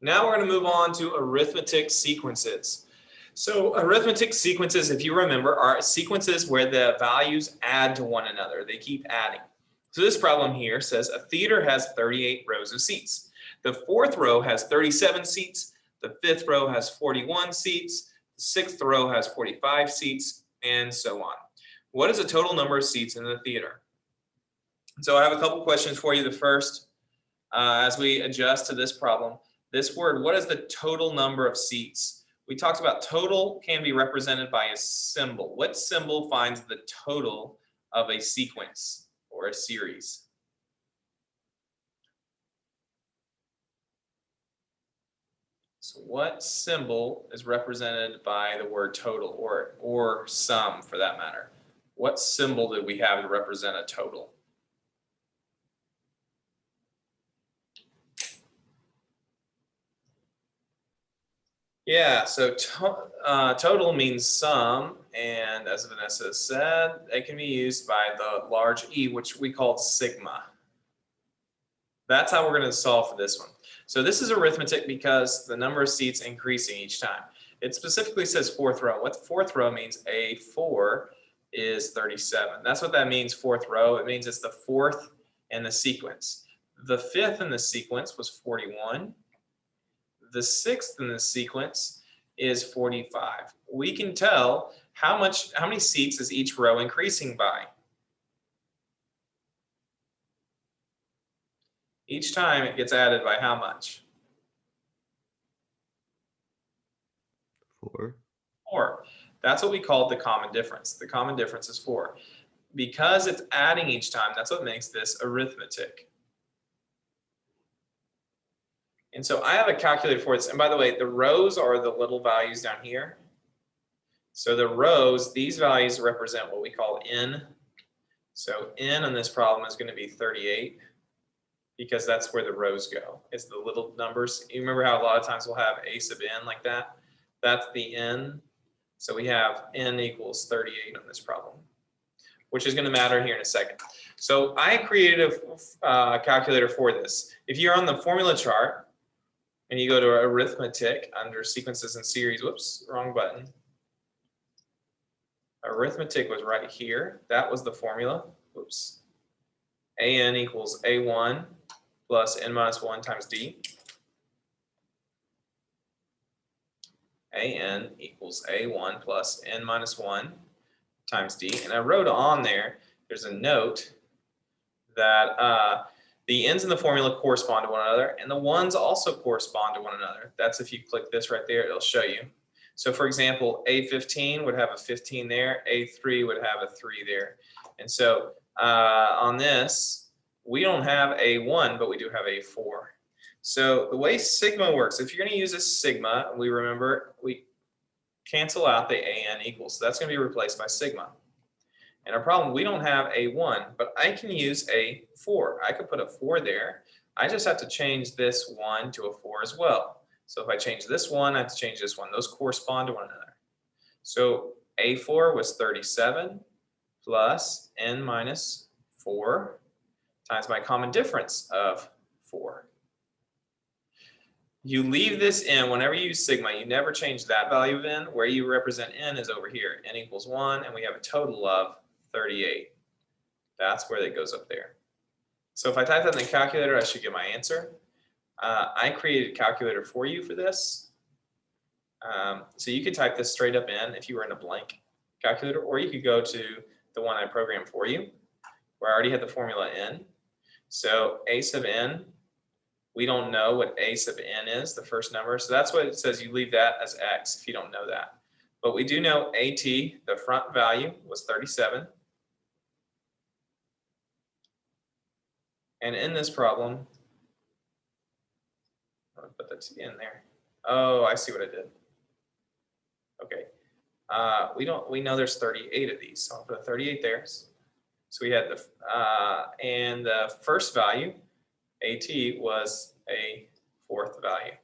Now we're going to move on to arithmetic sequences. So arithmetic sequences, if you remember, are sequences where the values add to one another. They keep adding. So this problem here says a theater has 38 rows of seats. The fourth row has 37 seats. The fifth row has 41 seats. The sixth row has 45 seats, and so on. What is the total number of seats in the theater? So I have a couple questions for you. The first, as we adjust to this problem, this word, what is the total number of seats? We talked about total can be represented by a symbol. What symbol finds the total of a sequence or a series? So what symbol is represented by the word total or sum for that matter? What symbol did we have to represent a total? Yeah, so total means sum, and as Vanessa said, it can be used by the large E, which we call sigma. That's how we're going to solve for this one. So this is arithmetic because the number of seats increasing each time. It specifically says fourth row. What the fourth row means, A4 is 37. That's what that means, fourth row. It means it's the fourth in the sequence. The fifth in the sequence was 41. The sixth in the sequence is 45. We can tell how many seats is each row increasing by. Each time it gets added by how much? 4. 4. That's what we call the common difference. The common difference is 4. Because it's adding each time, that's what makes this arithmetic. And so I have a calculator for this. And by the way, the rows are the little values down here. So the rows, these values represent what we call n. So n on this problem is going to be 38 because that's where the rows go. It's the little numbers. You remember how a lot of times we'll have a sub n like that? That's the n. So we have n equals 38 on this problem, which is going to matter here in a second. So I created a calculator for this. If you're on the formula chart, and you go to arithmetic under sequences and series, whoops, wrong button. Arithmetic was right here. That was the formula. Whoops. AN equals A1 plus N minus 1 times D. AN equals A1 plus N minus 1 times D. And I wrote on there's a note that the n's in the formula correspond to one another, and the ones also correspond to one another. That's if you click this right there, it'll show you. So for example, A15 would have a 15 there, A3 would have a 3 there. And so on this, we don't have A1, but we do have A4. So the way sigma works, if you're going to use a sigma, we remember we cancel out the AN equals. So that's going to be replaced by sigma. And our problem, we don't have a 1, but I can use a 4. I could put a 4 there. I just have to change this 1 to a 4 as well. So if I change this 1, I have to change this 1. Those correspond to one another. So A4 was 37 plus n minus 4 times my common difference of 4. You leave this in whenever you use sigma. You never change that value of n. Where you represent n is over here. N equals 1, and we have a total of 38. That's where it goes up there. So if I type that in the calculator, I should get my answer. I created a calculator for you for this. So you could type this straight up in if you were in a blank calculator, or you could go to the one I programmed for you, where I already had the formula in. So a sub n, we don't know what a sub n is, the first number. So that's what it says. You leave that as x if you don't know that. But we do know AT, the front value, was 37. And in this problem, I'll put that in there. Oh, I see what I did. Okay. We know there's 38 of these, so I'll put a 38 there. So we had and the first value, AT, was a fourth value.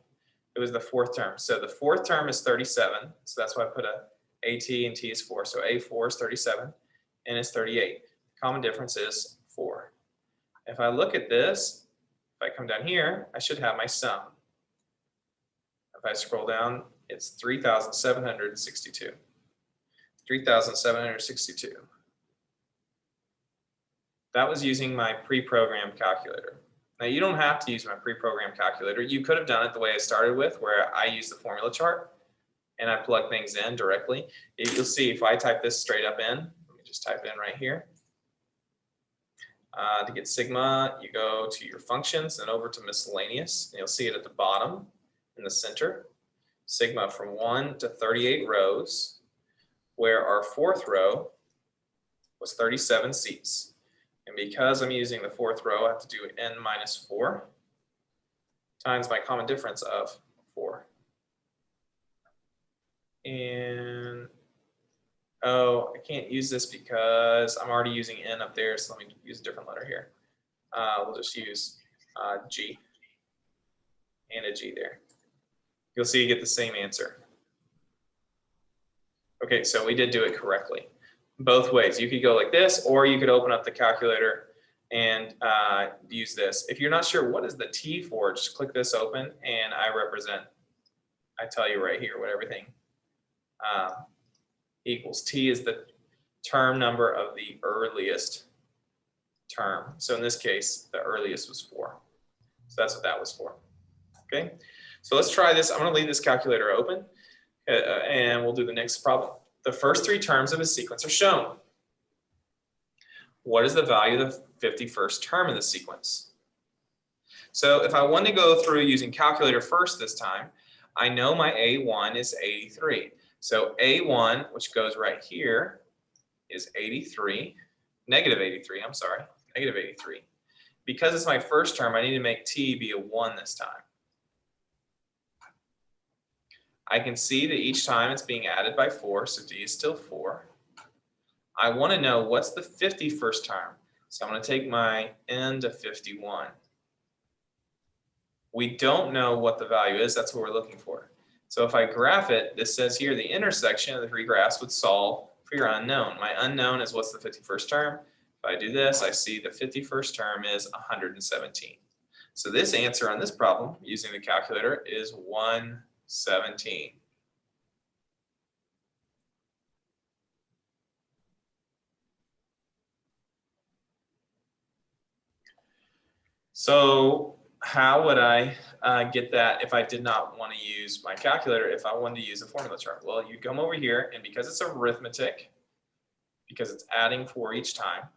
It was the fourth term. So the fourth term is 37. So that's why I put a AT and T is 4. So A4 is 37 and it's 38. The common difference is 4. If I look at this, if I come down here, I should have my sum. If I scroll down, it's 3,762. 3,762. That was using my pre-programmed calculator. Now you don't have to use my pre-programmed calculator. You could have done it the way I started with, where I use the formula chart and I plug things in directly. You'll see if I type this straight up in, let me just type in right here. To get sigma, you go to your functions and over to miscellaneous, and you'll see it at the bottom in the center. Sigma from 1 to 38 rows, where our fourth row was 37 seats. And because I'm using the fourth row, I have to do n minus 4 times my common difference of 4. And oh, I can't use this because I'm already using n up there, so let me use a different letter here. We'll just use G and a G there. You'll see you get the same answer. Okay, so we did do it correctly. Both ways. You could go like this, or you could open up the calculator and use this. If you're not sure what is the T for, just click this open and I tell you right here what everything equals. T is the term number of the earliest term. So in this case, the earliest was 4. So that's what that was for. Okay, so let's try this. I'm going to leave this calculator open and we'll do the next problem. The first 3 terms of a sequence are shown. What is the value of the 51st term in the sequence? So if I want to go through using calculator first this time, I know my A1 is 83. So A1, which goes right here, is 83, negative 83, I'm sorry, negative 83. Because it's my first term, I need to make T be a 1 this time. I can see that each time it's being added by 4, so D is still 4. I want to know what's the 51st term. So I'm going to take my n to 51. We don't know what the value is. That's what we're looking for. So if I graph it, this says here the intersection of the 3 graphs would solve for your unknown. My unknown is what's the 51st term. If I do this, I see the 51st term is 117. So this answer on this problem using the calculator is 117. So how would I get that if I did not want to use my calculator, if I wanted to use a formula chart? Well, you come over here, and because it's arithmetic, because it's adding 4 each time,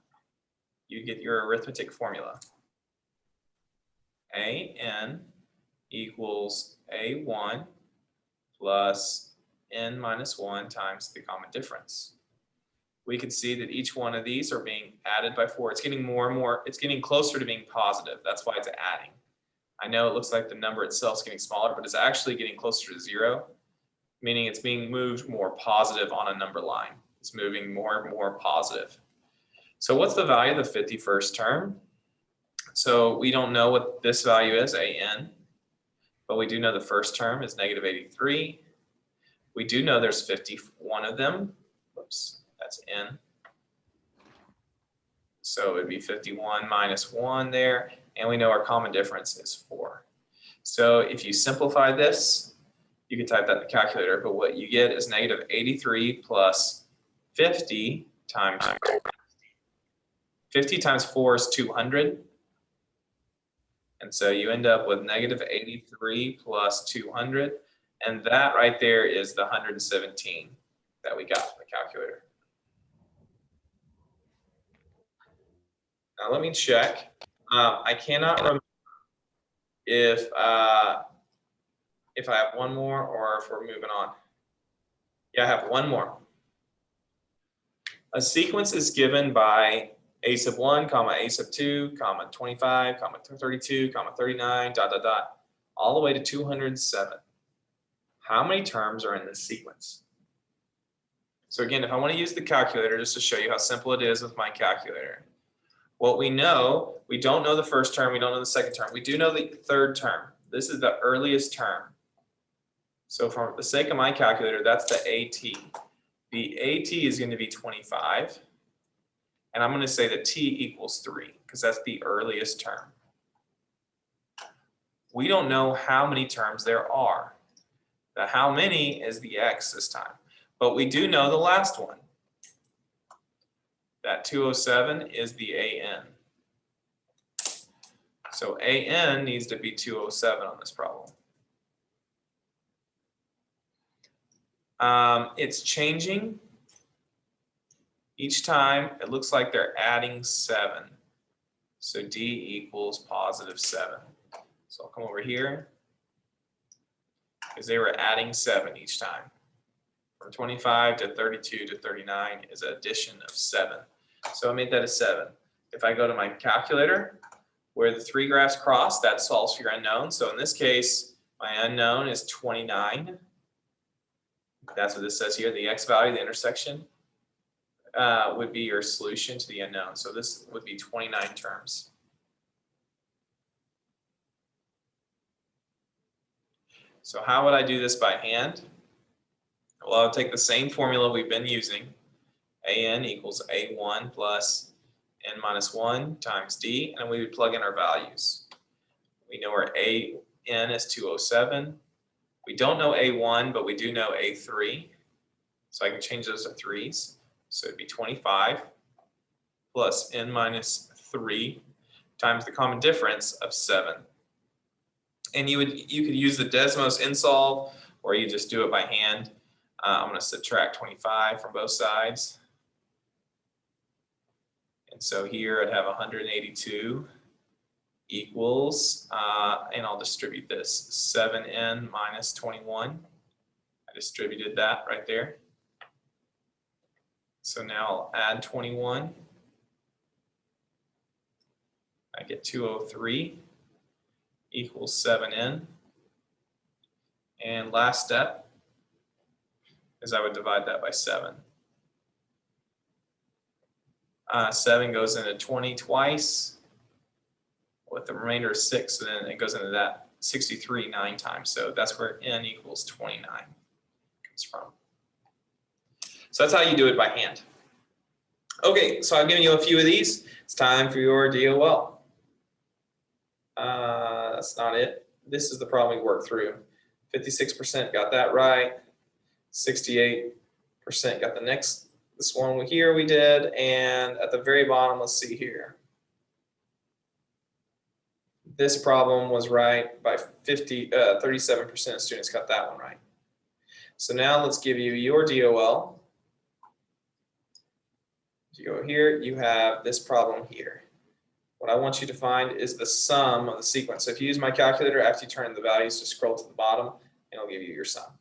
you get your arithmetic formula. AN equals A1 plus n minus 1 times the common difference. We can see that each one of these are being added by 4. It's getting more and more, it's getting closer to being positive. That's why it's adding. I know it looks like the number itself is getting smaller, but it's actually getting closer to 0, meaning it's being moved more positive on a number line. It's moving more and more positive. So what's the value of the 51st term? So we don't know what this value is, AN, but we do know the first term is negative 83. We do know there's 51 of them. Whoops, that's N. So it'd be 51 minus 1 there, and we know our common difference is 4. So if you simplify this, you can type that in the calculator, but what you get is negative 83 plus 50 times 4. 50 times 4 is 200. And so you end up with negative 83 plus 200. And that right there is the 117 that we got from the calculator. Now let me check. I cannot remember if I have one more or if we're moving on. Yeah, I have one more. A sequence is given by a sub 1, comma, a sub 2, comma, 25, comma, 32, comma, 39, dot, dot, dot, all the way to 207. How many terms are in this sequence? So again, if I want to use the calculator just to show you how simple it is with my calculator, what we know, we don't know the first term, we don't know the second term. We do know the third term. This is the earliest term. So for the sake of my calculator, that's the AT. The AT is going to be 25. And I'm going to say that T equals 3 because that's the earliest term. We don't know how many terms there are. The how many is the x this time. But we do know the last one. That 207 is the AN. So AN needs to be 207 on this problem. It's changing each time. It looks like they're adding 7. So D equals positive 7. So I'll come over here because they were adding 7 each time. From 25 to 32 to 39 is an addition of 7. So I made that a 7. If I go to my calculator, where the 3 graphs cross, that solves for your unknown. So in this case, my unknown is 29. That's what this says here. The x value, the intersection, would be your solution to the unknown. So this would be 29 terms. So how would I do this by hand? Well, I'll take the same formula we've been using. AN equals A1 plus N minus 1 times D, and we would plug in our values. We know our AN is 207. We don't know A1, but we do know A3. So I can change those to 3s. So it'd be 25 plus N minus 3 times the common difference of 7. And you could use the Desmos insolve, or you just do it by hand. I'm going to subtract 25 from both sides. And so here I'd have 182 equals, and I'll distribute this, 7n minus 21. I distributed that right there. So now I'll add 21. I get 203 equals 7n. And last step is I would divide that by 7. 7 goes into 20 twice with the remainder of 6, and then it goes into that 63 9 times. So that's where n equals 29 comes from. So that's how you do it by hand. Okay, so I've given you a few of these. It's time for your DOL. That's not it. This is the problem we worked through. 56% got that right. 68% got this one here we did, and at the very bottom, let's see here. This problem was right by 37% of students got that one right. So now let's give you your DOL. If you go here, you have this problem here. What I want you to find is the sum of the sequence. So if you use my calculator, after you turn the values, just scroll to the bottom, and it'll give you your sum.